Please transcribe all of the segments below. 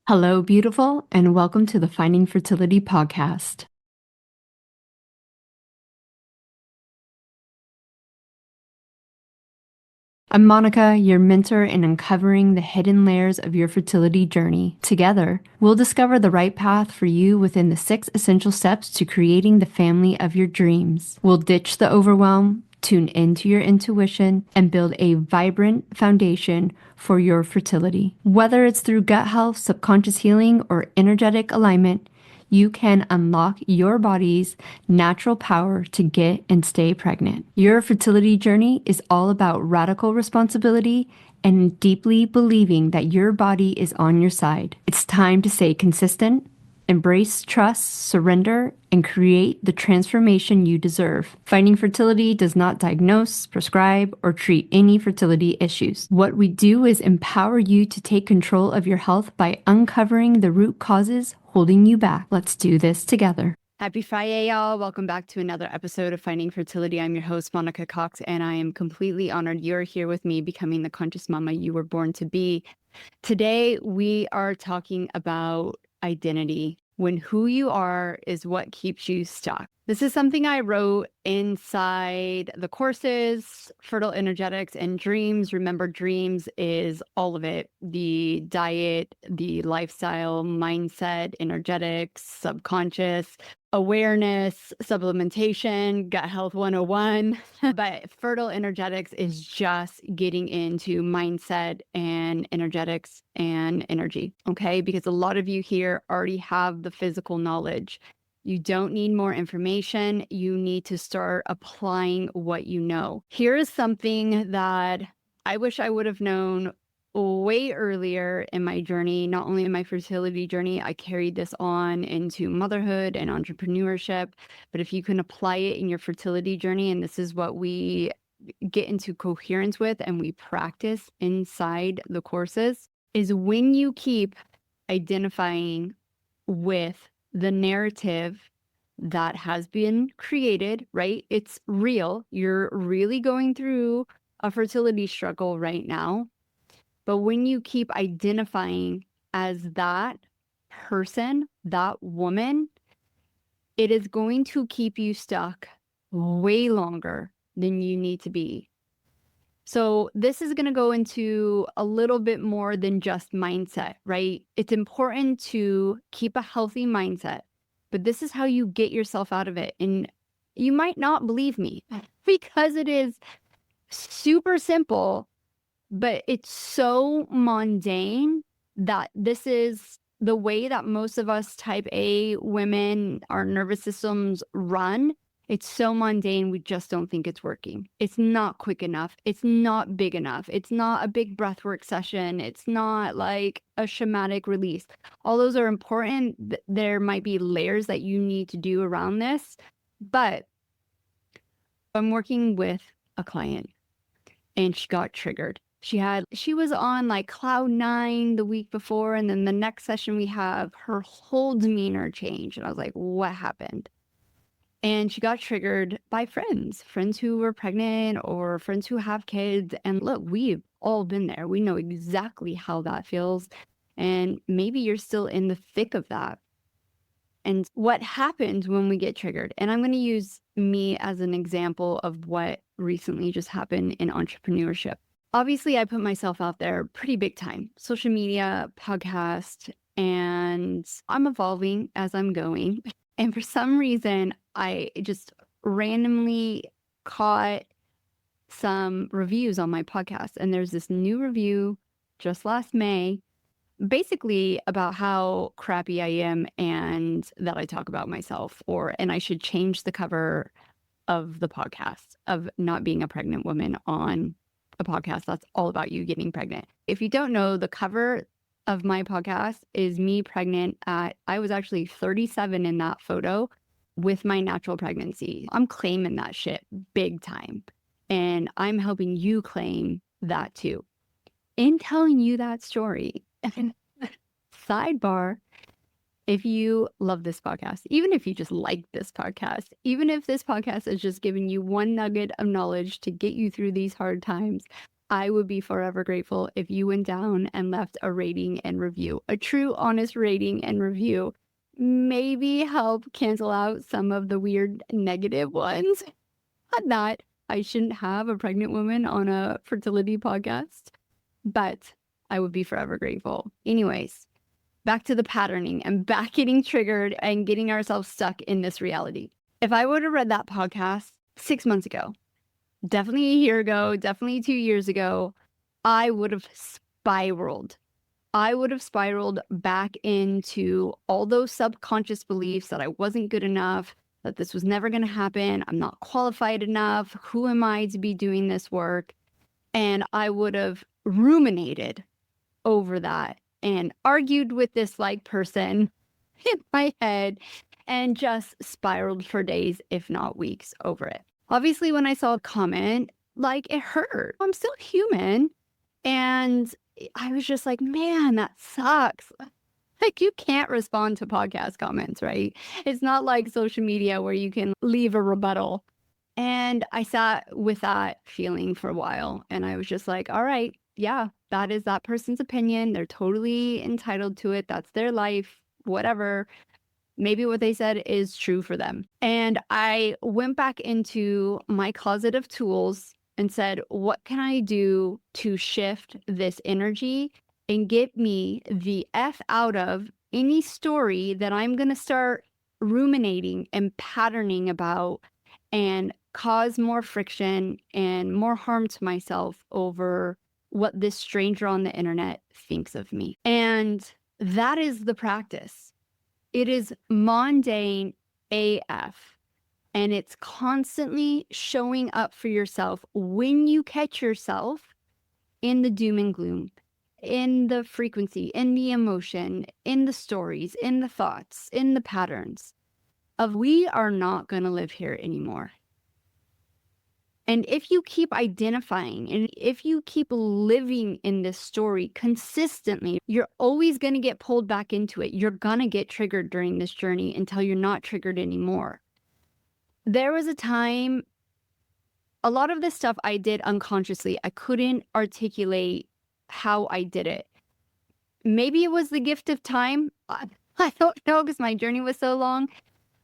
Hello, beautiful, and welcome to the Finding Fertility podcast. I'm Monica, your mentor in uncovering the hidden layers of your fertility journey. Together, we'll discover the right path for you within the 6 essential steps to creating the family of your dreams. We'll ditch the overwhelm, tune into your intuition, and build a vibrant foundation for your fertility. Whether it's through gut health, subconscious healing, or energetic alignment, you can unlock your body's natural power to get and stay pregnant. Your fertility journey is all about radical responsibility and deeply believing that your body is on your side. It's time to stay consistent, embrace trust, surrender, and create the transformation you deserve. Finding Fertility does not diagnose, prescribe, or treat any fertility issues. What we do is empower you to take control of your health by uncovering the root causes holding you back. Let's do this together. Happy Friday, y'all. Welcome back to another episode of Finding Fertility. I'm your host, Monica Cox, and I am completely honored you're here with me, becoming the conscious mama you were born to be. Today, we are talking about identity, when who you are is what keeps you stuck. This is something I wrote inside the courses, Fertile Energetics and Dreams. Remember, dreams is all of it: the diet, the lifestyle, mindset, energetics, subconscious, awareness, supplementation, gut health 101. But Fertile Energetics is just getting into mindset and energetics and energy, okay? Because a lot of you here already have the physical knowledge. You don't need more information. You need to start applying what you know. Here is something that I wish I would have known way earlier in my journey. Not only in my fertility journey, I carried this on into motherhood and entrepreneurship. But if you can apply it in your fertility journey, and this is what we get into coherence with and we practice inside the courses, is when you keep identifying with the narrative that has been created, right? It's real. You're really going through a fertility struggle right now. But when you keep identifying as that person, that woman, it is going to keep you stuck way longer than you need to be. So this is going to go into a little bit more than just mindset, right? It's important to keep a healthy mindset, but this is how you get yourself out of it. And you might not believe me because it is super simple, but it's so mundane that this is the way that most of us type A women, our nervous systems run. It's so mundane, we just don't think it's working. It's not quick enough. It's not big enough. It's not a big breathwork session. It's not like a shamanic release. All those are important. There might be layers that you need to do around this, but I'm working with a client and she got triggered. She was on like cloud 9 the week before, and then the next session we have, her whole demeanor changed. And I was like, what happened? And she got triggered by friends who were pregnant or friends who have kids. And look, we've all been there. We know exactly how that feels. And maybe you're still in the thick of that. And what happens when we get triggered? And I'm going to use me as an example of what recently just happened in entrepreneurship. Obviously, I put myself out there pretty big time, social media, podcast, and I'm evolving as I'm going. And for some reason, I just randomly caught some reviews on my podcast. And there's this new review just last May, basically about how crappy I am and that I talk about myself, and I should change the cover of the podcast of not being a pregnant woman on a podcast that's all about you getting pregnant. If you don't know, the cover of my podcast is me pregnant I was actually 37 in that photo with my natural pregnancy. I'm claiming that shit big time. And I'm helping you claim that too. In telling you that story, sidebar, if you love this podcast, even if you just like this podcast, even if this podcast is just giving you one nugget of knowledge to get you through these hard times, I would be forever grateful if you went down and left a rating and review, a true, honest rating and review. Maybe help cancel out some of the weird negative ones. Not, I shouldn't have a pregnant woman on a fertility podcast, but I would be forever grateful. Anyways, back to the patterning and back getting triggered and getting ourselves stuck in this reality. If I would have read that podcast 6 months ago, definitely a year ago, definitely 2 years ago, I would have spiraled. I would have spiraled back into all those subconscious beliefs that I wasn't good enough, that this was never going to happen. I'm not qualified enough. Who am I to be doing this work? And I would have ruminated over that and argued with this person in my head and just spiraled for days, if not weeks, over it. Obviously, when I saw a comment, it hurt. I'm still human. And I was just like, man, that sucks. You can't respond to podcast comments, right? It's not like social media where you can leave a rebuttal. And I sat with that feeling for a while. And I was just like, all right, yeah, that is that person's opinion. They're totally entitled to it. That's their life, whatever. Maybe what they said is true for them. And I went back into my closet of tools and said, what can I do to shift this energy and get me the F out of any story that I'm going to start ruminating and patterning about and cause more friction and more harm to myself over what this stranger on the internet thinks of me. And that is the practice. It is mundane AF, and it's constantly showing up for yourself when you catch yourself in the doom and gloom, in the frequency, in the emotion, in the stories, in the thoughts, in the patterns of we are not going to live here anymore. And if you keep identifying and if you keep living in this story consistently, you're always going to get pulled back into it. You're going to get triggered during this journey until you're not triggered anymore. There was a time, a lot of this stuff I did unconsciously. I couldn't articulate how I did it. Maybe it was the gift of time. I don't know because my journey was so long.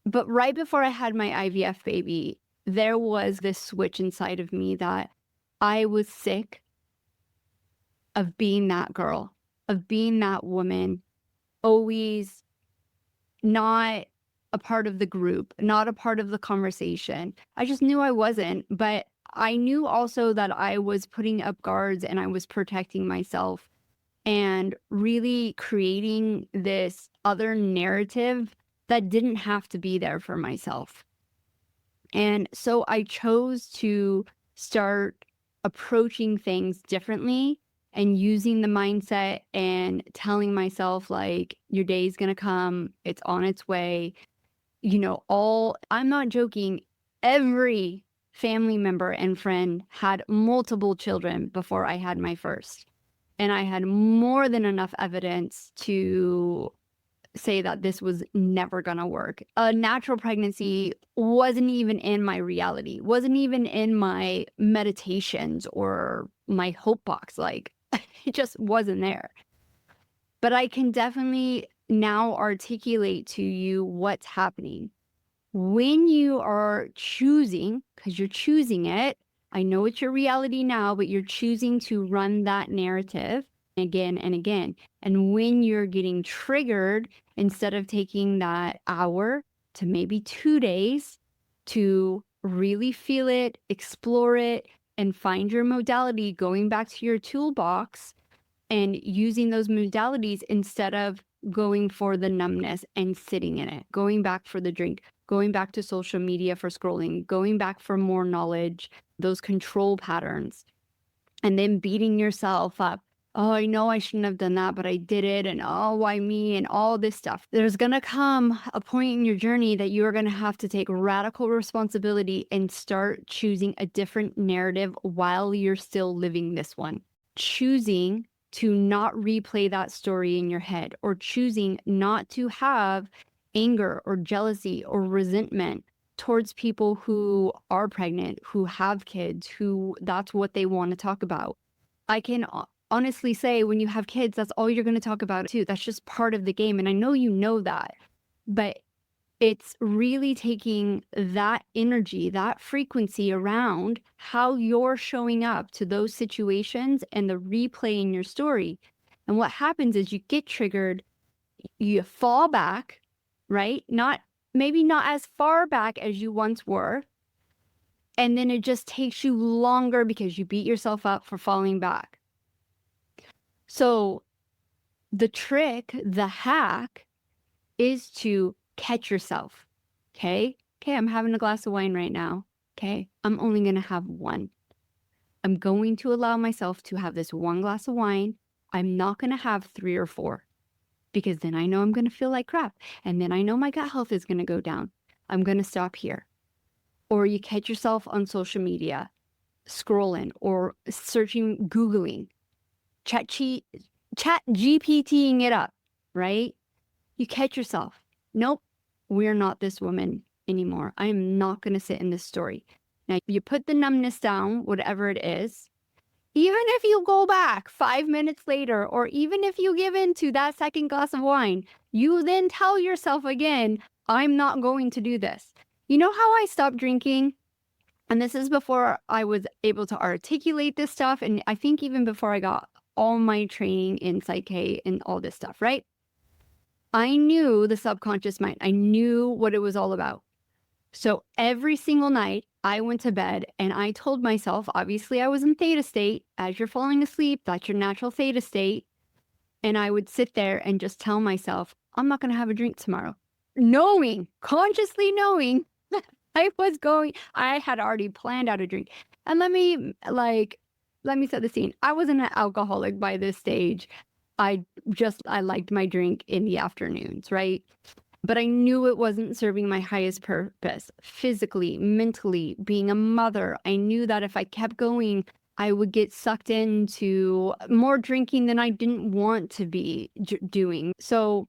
But right before I had my IVF baby, there was this switch inside of me that I was sick of being that girl, of being that woman, always not a part of the group, not a part of the conversation. I just knew I wasn't, but I knew also that I was putting up guards and I was protecting myself and really creating this other narrative that didn't have to be there for myself. And so I chose to start approaching things differently and using the mindset and telling myself your day's going to come, it's on its way. I'm not joking. Every family member and friend had multiple children before I had my first. And I had more than enough evidence to say that this was never going to work. A natural pregnancy wasn't even in my reality, wasn't even in my meditations or my hope box. It just wasn't there. But I can definitely now articulate to you what's happening. When you are choosing, because you're choosing it, I know it's your reality now, but you're choosing to run that narrative again and again. And when you're getting triggered, instead of taking that hour to maybe 2 days to really feel it, explore it, and find your modality, going back to your toolbox and using those modalities instead of going for the numbness and sitting in it, going back for the drink, going back to social media for scrolling, going back for more knowledge, those control patterns, and then beating yourself up. Oh, I know I shouldn't have done that, but I did it. And oh, why me? And all this stuff. There's going to come a point in your journey that you are going to have to take radical responsibility and start choosing a different narrative while you're still living this one. Choosing to not replay that story in your head, or choosing not to have anger or jealousy or resentment towards people who are pregnant, who have kids, who that's what they want to talk about. I can honestly say when you have kids, that's all you're going to talk about too. That's just part of the game. And I know you know that, but it's really taking that energy, that frequency around how you're showing up to those situations and the replay in your story. And what happens is you get triggered, you fall back, right? Maybe not as far back as you once were. And then it just takes you longer because you beat yourself up for falling back. So the trick, the hack is to catch yourself. Okay, I'm having a glass of wine right now. Okay, I'm only going to have one. I'm going to allow myself to have this one glass of wine. I'm not going to have 3 or 4 because then I know I'm going to feel like crap. And then I know my gut health is going to go down. I'm going to stop here. Or you catch yourself on social media, scrolling or searching, Googling, chat GPTing it up, right? You catch yourself. Nope, we're not this woman anymore. I am not going to sit in this story. Now, you put the numbness down, whatever it is. Even if you go back 5 minutes later, or even if you give in to that second glass of wine, you then tell yourself again, I'm not going to do this. You know how I stopped drinking? And this is before I was able to articulate this stuff. And I think even before I got all my training in Psyche and all this stuff, right? I knew the subconscious mind. I knew what it was all about. So every single night I went to bed and I told myself, obviously I was in theta state. As you're falling asleep, that's your natural theta state. And I would sit there and just tell myself, I'm not going to have a drink tomorrow. Consciously knowing I had already planned out a drink. And let me set the scene. I wasn't an alcoholic by this stage. I liked my drink in the afternoons, right? But I knew it wasn't serving my highest purpose, physically, mentally, being a mother. I knew that if I kept going, I would get sucked into more drinking than I didn't want to be doing. So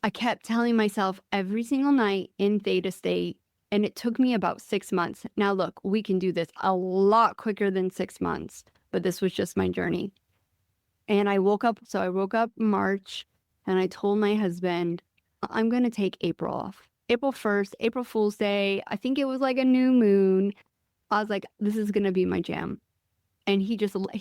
I kept telling myself every single night in theta state, and it took me about 6 months. Now, look, we can do this a lot quicker than 6 months, but this was just my journey. And I woke up March, and I told my husband, I'm going to take April off. April 1st, April Fool's Day. I think it was like a new moon. I was like, this is going to be my jam. And he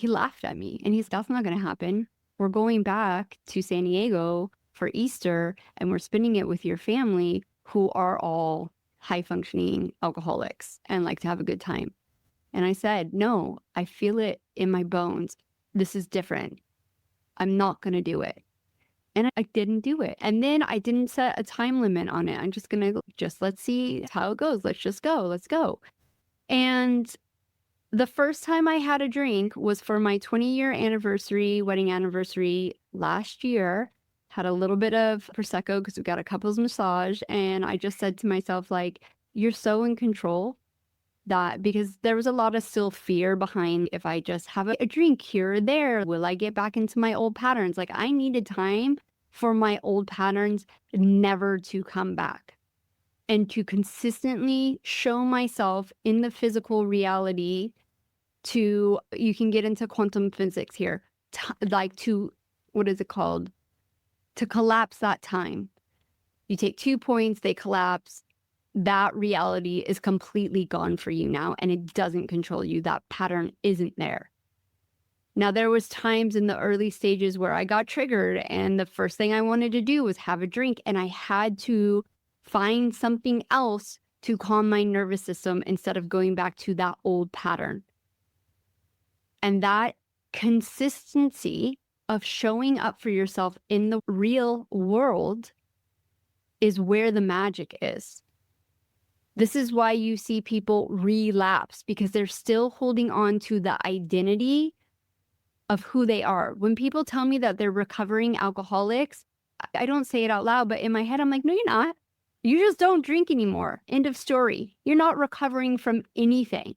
laughed at me and that's not going to happen. We're going back to San Diego for Easter and we're spending it with your family who are all high functioning alcoholics and like to have a good time. And I said, no, I feel it in my bones. This is different. I'm not going to do it. And I didn't do it. And then I didn't set a time limit on it. I'm just going to let's see how it goes. Let's just go. Let's go. And the first time I had a drink was for my 20-year wedding anniversary last year. Had a little bit of Prosecco because we got a couples massage. And I just said to myself, like, you're so in control that because there was a lot of still fear behind if I just have a drink here or there, will I get back into my old patterns? Like I needed time for my old patterns never to come back and to consistently show myself in the physical reality you can get into quantum physics here, what is it called? To collapse that time. You take 2 points, they collapse. That reality is completely gone for you now and it doesn't control you. That pattern isn't there. Now, there was times in the early stages where I got triggered and the first thing I wanted to do was have a drink and I had to find something else to calm my nervous system instead of going back to that old pattern. And that consistency of showing up for yourself in the real world is where the magic is. This is why you see people relapse because they're still holding on to the identity of who they are. When people tell me that they're recovering alcoholics, I don't say it out loud, but in my head, I'm like, no, you're not. You just don't drink anymore. End of story. You're not recovering from anything.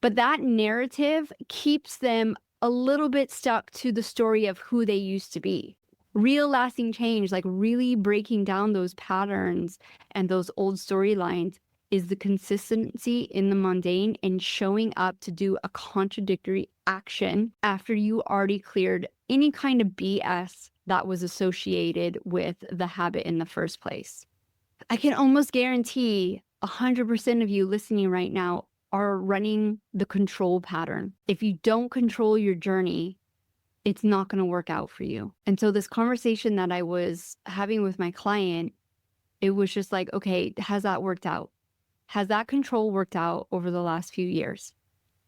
But that narrative keeps them a little bit stuck to the story of who they used to be. Real lasting change, like really breaking down those patterns and those old storylines, is the consistency in the mundane and showing up to do a contradictory action after you already cleared any kind of BS that was associated with the habit in the first place. I can almost guarantee 100% of you listening right now are running the control pattern. If you don't control your journey, it's not going to work out for you. And so this conversation that I was having with my client, it was just like, okay, has that worked out? Has that control worked out over the last few years?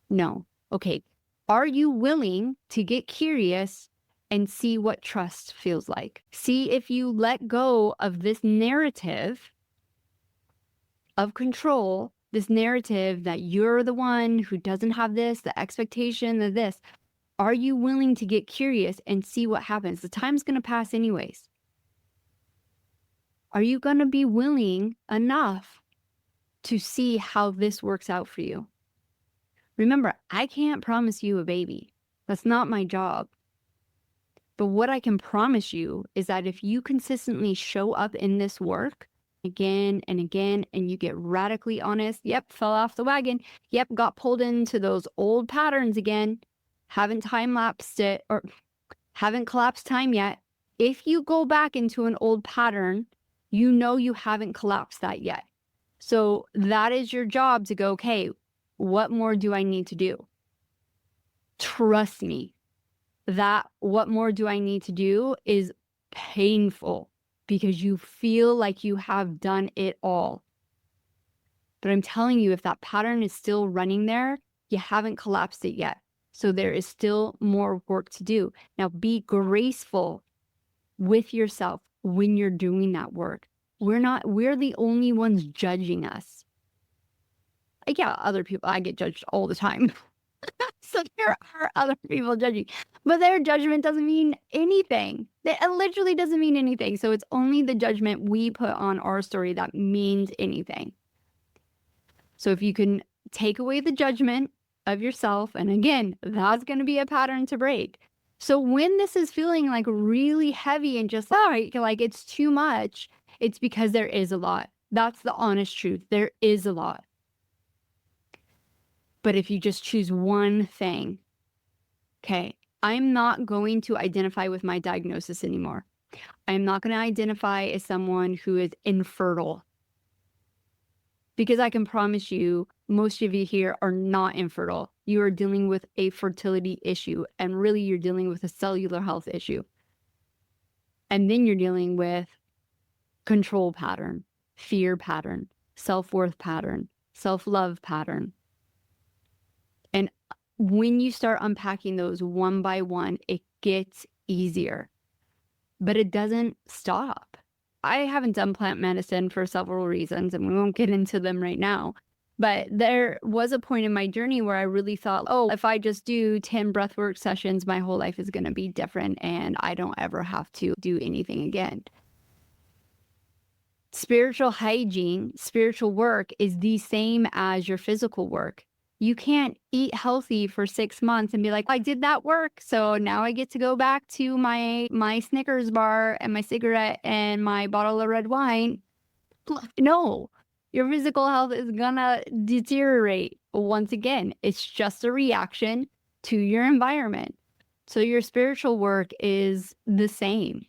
No. Okay. Are you willing to get curious and see what trust feels like? See if you let go of this narrative of control, this narrative that you're the one who doesn't have this, the expectation of this. Are you willing to get curious and see what happens? The time's going to pass anyways. Are you going to be willing enough to see how this works out for you? Remember, I can't promise you a baby. That's not my job. But what I can promise you is that if you consistently show up in this work again and again, and you get radically honest, yep, fell off the wagon, yep, got pulled into those old patterns again, haven't time-lapsed it or haven't collapsed time yet. If you go back into an old pattern, you know you haven't collapsed that yet. So that is your job to go, okay, what more do I need to do? Trust me, that what more do I need to do is painful because you feel like you have done it all. But I'm telling you, if that pattern is still running there, you haven't collapsed it yet. So there is still more work to do. Now be graceful with yourself when you're doing that work. We're the only ones judging us. Yeah, other people, I get judged all the time. So there are other people judging, but their judgment doesn't mean anything. It literally doesn't mean anything. So it's only the judgment we put on our story that means anything. So if you can take away the judgment of yourself, and again, that's going to be a pattern to break. So when this is feeling like really heavy and just like it's too much, it's because there is a lot. That's the honest truth. There is a lot. But if you just choose one thing, okay, I'm not going to identify with my diagnosis anymore. I'm not going to identify as someone who is infertile. Because I can promise you, most of you here are not infertile. You are dealing with a fertility issue, and really you're dealing with a cellular health issue. And then you're dealing with control pattern, fear pattern, self-worth pattern, self-love pattern. And when you start unpacking those one by one, it gets easier, but it doesn't stop. I haven't done plant medicine for several reasons, and we won't get into them right now. But there was a point in my journey where I really thought, oh, if I just do 10 breathwork sessions, my whole life is going to be different and I don't ever have to do anything again. Spiritual hygiene, spiritual work is the same as your physical work. You can't eat healthy for 6 months and be like, I did that work, so now I get to go back to my Snickers bar and my cigarette and my bottle of red wine. No, your physical health is gonna deteriorate. Once again, it's just a reaction to your environment. So your spiritual work is the same.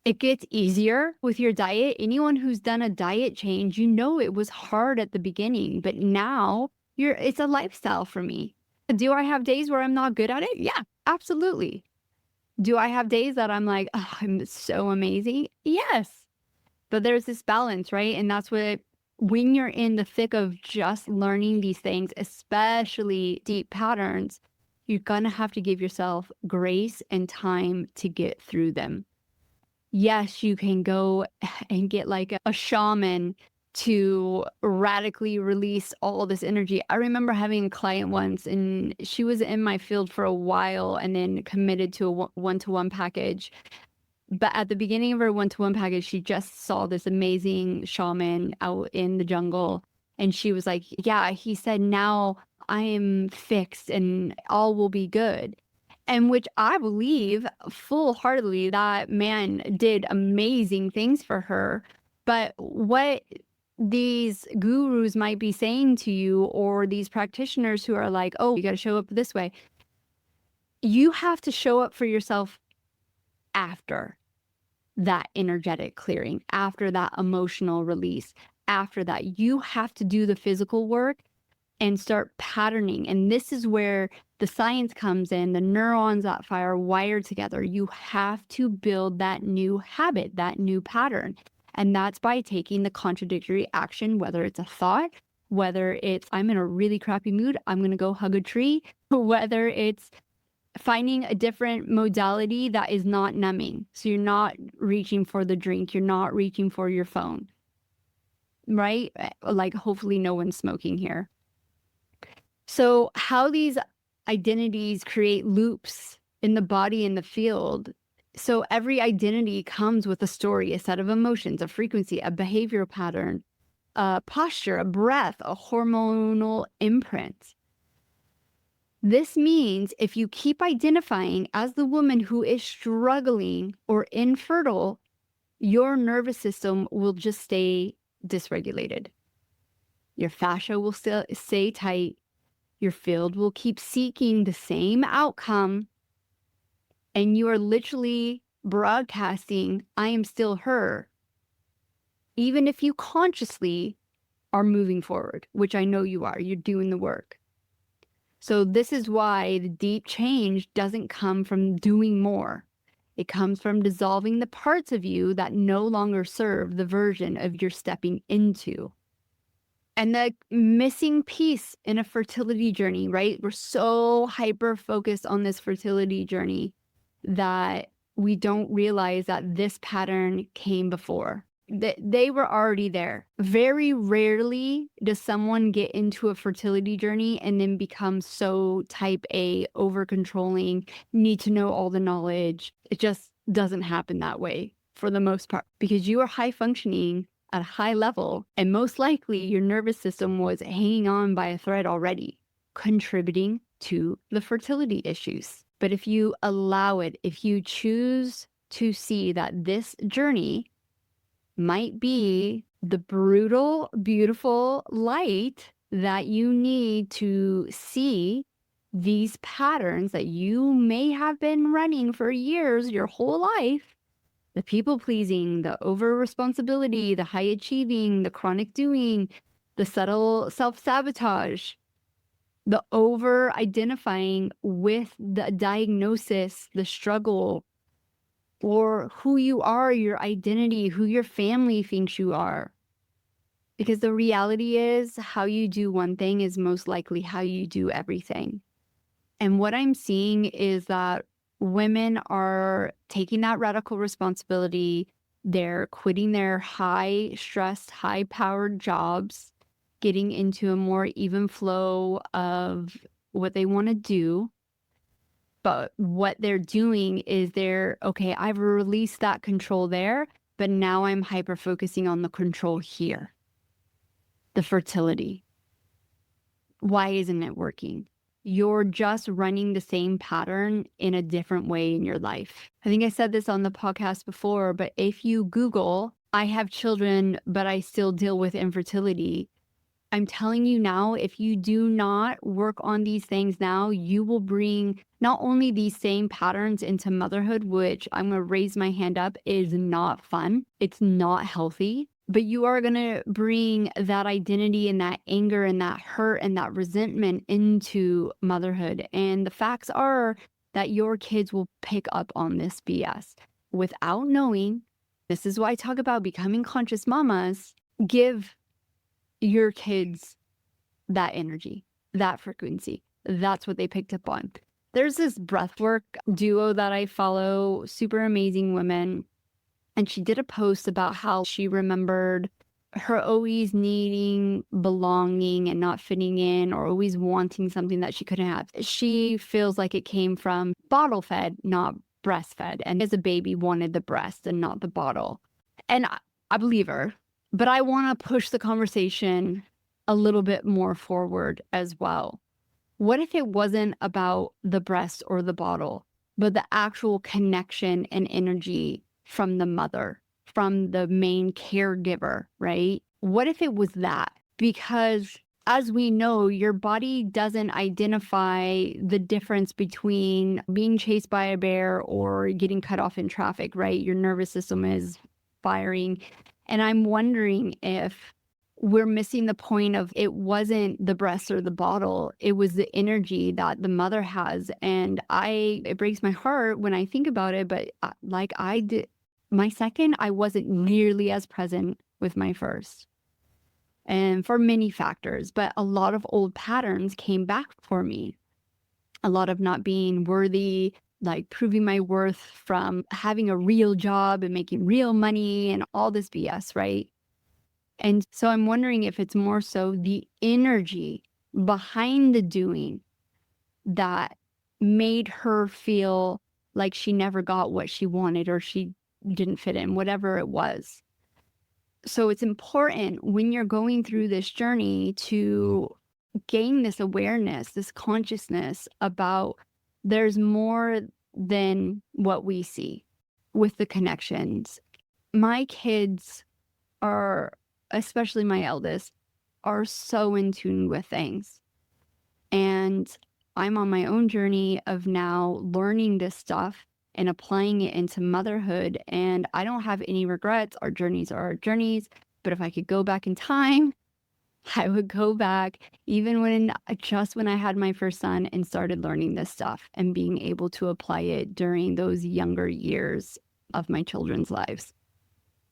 It gets easier with your diet. Anyone who's done a diet change, you know it was hard at the beginning, but now it's a lifestyle for me. Do I have days where I'm not good at it? Yeah, absolutely. Do I have days that I'm like, oh, I'm so amazing? Yes. But there's this balance, right? And that's when you're in the thick of just learning these things, especially deep patterns, you're going to have to give yourself grace and time to get through them. Yes, you can go and get like a shaman to radically release all this energy. I remember having a client once, and she was in my field for a while and then committed to a one-to-one package. But at the beginning of her one-to-one package, she just saw this amazing shaman out in the jungle. And she was like, yeah, he said, now I am fixed and all will be good. And which I believe full-heartedly that man did amazing things for her. But what these gurus might be saying to you, or these practitioners who are like, oh, you got to show up this way. You have to show up for yourself after that energetic clearing, after that emotional release. After that, you have to do the physical work and start patterning. And this is where the science comes in, the neurons that are wired together. You have to build that new habit, that new pattern. And that's by taking the contradictory action, whether it's a thought, whether it's, I'm in a really crappy mood, I'm going to go hug a tree, whether it's finding a different modality that is not numbing. So you're not reaching for the drink, you're not reaching for your phone, right? Like, hopefully no one's smoking here. So how these identities create loops in the body and the field. So every identity comes with a story, a set of emotions, a frequency, a behavioral pattern, a posture, a breath, a hormonal imprint. This means if you keep identifying as the woman who is struggling or infertile, your nervous system will just stay dysregulated. Your fascia will still stay tight. Your field will keep seeking the same outcome. And you are literally broadcasting, I am still her. Even if you consciously are moving forward, which I know you are, you're doing the work. So this is why the deep change doesn't come from doing more. It comes from dissolving the parts of you that no longer serve the version of you're stepping into. And the missing piece in a fertility journey, right? We're so hyper focused on this fertility journey that we don't realize that this pattern came before. They were already there. Very rarely does someone get into a fertility journey and then become so type A, over controlling, need to know all the knowledge. It just doesn't happen that way for the most part, because you are high functioning at a high level, and most likely your nervous system was hanging on by a thread already, contributing to the fertility issues. But if you allow it, if you choose to see that this journey might be the brutal, beautiful light that you need to see these patterns that you may have been running for years, your whole life, the people pleasing, the over responsibility, the high achieving, the chronic doing, the subtle self-sabotage, the over identifying with the diagnosis, the struggle, or who you are, your identity, who your family thinks you are. Because the reality is, how you do one thing is most likely how you do everything. And what I'm seeing is that women are taking that radical responsibility. They're quitting their high stressed, high powered jobs, getting into a more even flow of what they want to do. But what they're doing is okay, I've released that control there, but now I'm hyper focusing on the control here, the fertility. Why isn't it working? You're just running the same pattern in a different way in your life. I think I said this on the podcast before, but if you Google, I have children, but I still deal with infertility, I'm telling you now, if you do not work on these things now, you will bring not only these same patterns into motherhood, which I'm going to raise my hand up, is not fun. It's not healthy. But you are going to bring that identity and that anger and that hurt and that resentment into motherhood. And the facts are that your kids will pick up on this BS without knowing. This is why I talk about becoming conscious mamas. Give your kids that energy, that frequency. That's what they picked up on. There's this breathwork duo that I follow, super amazing women. And she did a post about how she remembered her always needing belonging and not fitting in, or always wanting something that she couldn't have. She feels like it came from bottle fed, not breastfed. And as a baby wanted the breast and not the bottle. And I believe her. But I want to push the conversation a little bit more forward as well. What if it wasn't about the breast or the bottle, but the actual connection and energy from the mother, from the main caregiver, right? What if it was that? Because as we know, your body doesn't identify the difference between being chased by a bear or getting cut off in traffic, right? Your nervous system is firing. And I'm wondering if we're missing the point of it wasn't the breast or the bottle. It was the energy that the mother has. And it breaks my heart when I think about it. But like I did, my second, I wasn't nearly as present with my first. And for many factors, but a lot of old patterns came back for me. A lot of not being worthy, like proving my worth from having a real job and making real money and all this BS, right? And so I'm wondering if it's more so the energy behind the doing that made her feel like she never got what she wanted or she didn't fit in, whatever it was. So it's important when you're going through this journey to gain this awareness, this consciousness about there's more than what we see with the connections. My kids are, especially my eldest, are so in tune with things. And I'm on my own journey of now learning this stuff and applying it into motherhood. And I don't have any regrets. Our journeys are our journeys. But if I could go back in time, I would go back even when I had my first son and started learning this stuff and being able to apply it during those younger years of my children's lives.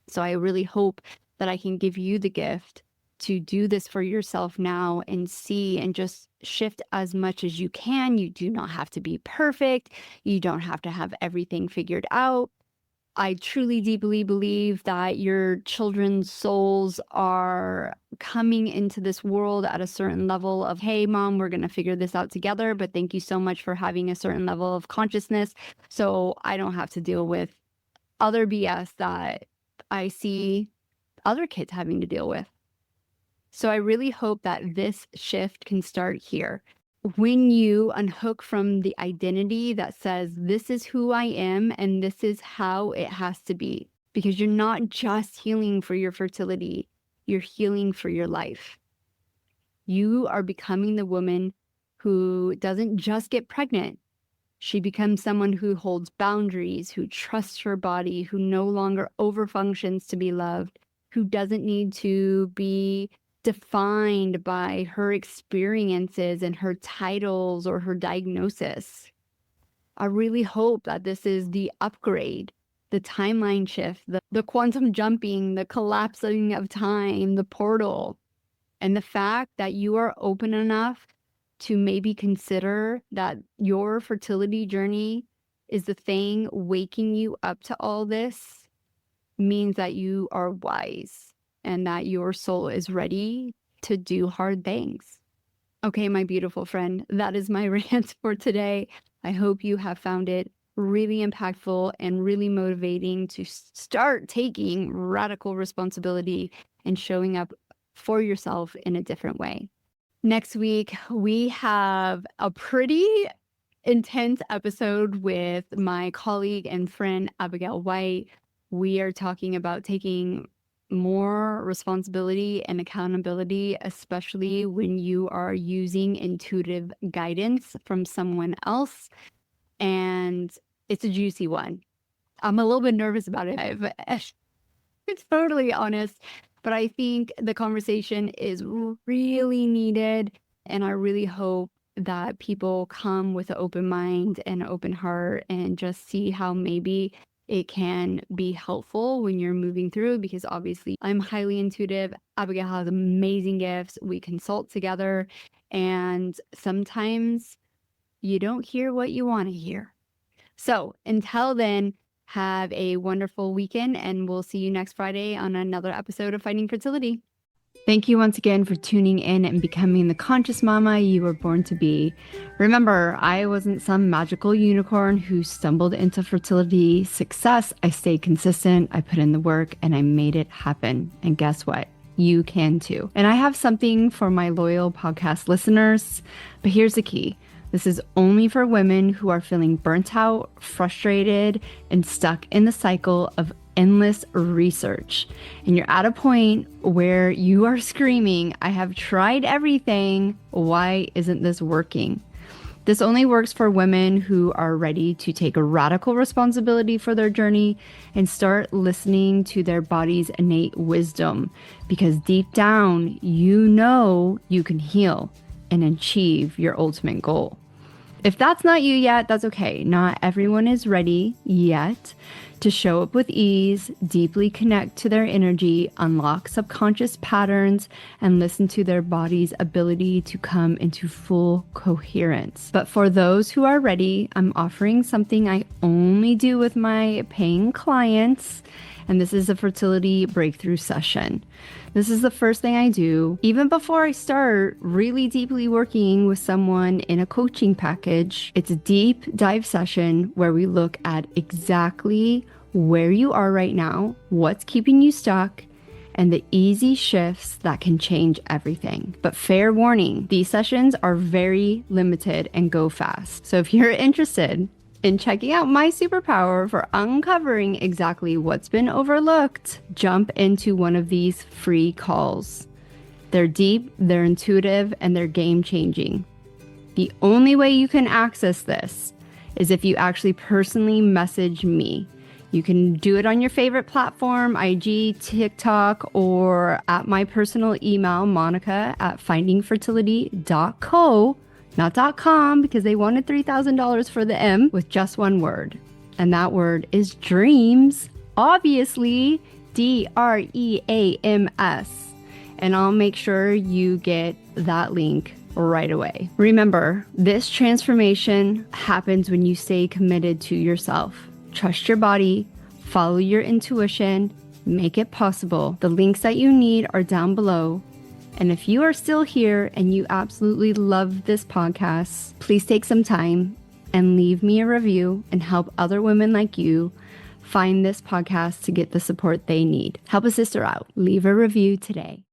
So I really hope that I can give you the gift to do this for yourself now and see and just shift as much as you can. You do not have to be perfect. You don't have to have everything figured out. I truly deeply believe that your children's souls are coming into this world at a certain level of, hey, mom, we're going to figure this out together. But thank you so much for having a certain level of consciousness. So I don't have to deal with other BS that I see other kids having to deal with. So I really hope that this shift can start here. When you unhook from the identity that says, this is who I am and this is how it has to be, because you're not just healing for your fertility, you're healing for your life. You are becoming the woman who doesn't just get pregnant. She becomes someone who holds boundaries, who trusts her body, who no longer overfunctions to be loved, who doesn't need to be defined by her experiences and her titles or her diagnosis. I really hope that this is the upgrade, the timeline shift, the quantum jumping, the collapsing of time, the portal, and the fact that you are open enough to maybe consider that your fertility journey is the thing waking you up to all this means that you are wise and that your soul is ready to do hard things. Okay, my beautiful friend, that is my rant for today. I hope you have found it really impactful and really motivating to start taking radical responsibility and showing up for yourself in a different way. Next week, we have a pretty intense episode with my colleague and friend, Abigail White. We are talking about taking more responsibility and accountability, especially when you are using intuitive guidance from someone else. And it's a juicy one. I'm a little bit nervous about it. It's totally honest, but I think the conversation is really needed. And I really hope that people come with an open mind and an open heart and just see how maybe it can be helpful when you're moving through, because obviously I'm highly intuitive. Abigail has amazing gifts. We consult together, and sometimes you don't hear what you want to hear. So until then, have a wonderful weekend, and we'll see you next Friday on another episode of Finding Fertility. Thank you once again for tuning in and becoming the conscious mama you were born to be. Remember, I wasn't some magical unicorn who stumbled into fertility success. I stayed consistent, I put in the work, and I made it happen. And guess what? You can too. And I have something for my loyal podcast listeners, but here's the key. This is only for women who are feeling burnt out, frustrated, and stuck in the cycle of endless research. And you're at a point where you are screaming, I have tried everything. Why isn't this working? This only works for women who are ready to take a radical responsibility for their journey and start listening to their body's innate wisdom. Because deep down, you know you can heal and achieve your ultimate goal. If that's not you yet, that's okay. Not everyone is ready yet to show up with ease, deeply connect to their energy, unlock subconscious patterns, and listen to their body's ability to come into full coherence. But for those who are ready, I'm offering something I only do with my paying clients, and this is a fertility breakthrough session. This is the first thing I do, even before I start really deeply working with someone in a coaching package. It's a deep dive session where we look at exactly where you are right now, what's keeping you stuck, and the easy shifts that can change everything. But fair warning, these sessions are very limited and go fast. So if you're interested in checking out my superpower for uncovering exactly what's been overlooked, jump into one of these free calls. They're deep, they're intuitive, and they're game-changing. The only way you can access this is if you actually personally message me. You can do it on your favorite platform, IG, TikTok, or at my personal email, monica@findingfertility.co. Not .com, because they wanted $3,000 for the M, with just one word. And that word is dreams. Obviously, DREAMS. And I'll make sure you get that link right away. Remember, this transformation happens when you stay committed to yourself. Trust your body, follow your intuition, make it possible. The links that you need are down below. And if you are still here and you absolutely love this podcast, please take some time and leave me a review and help other women like you find this podcast to get the support they need. Help a sister out. Leave a review today.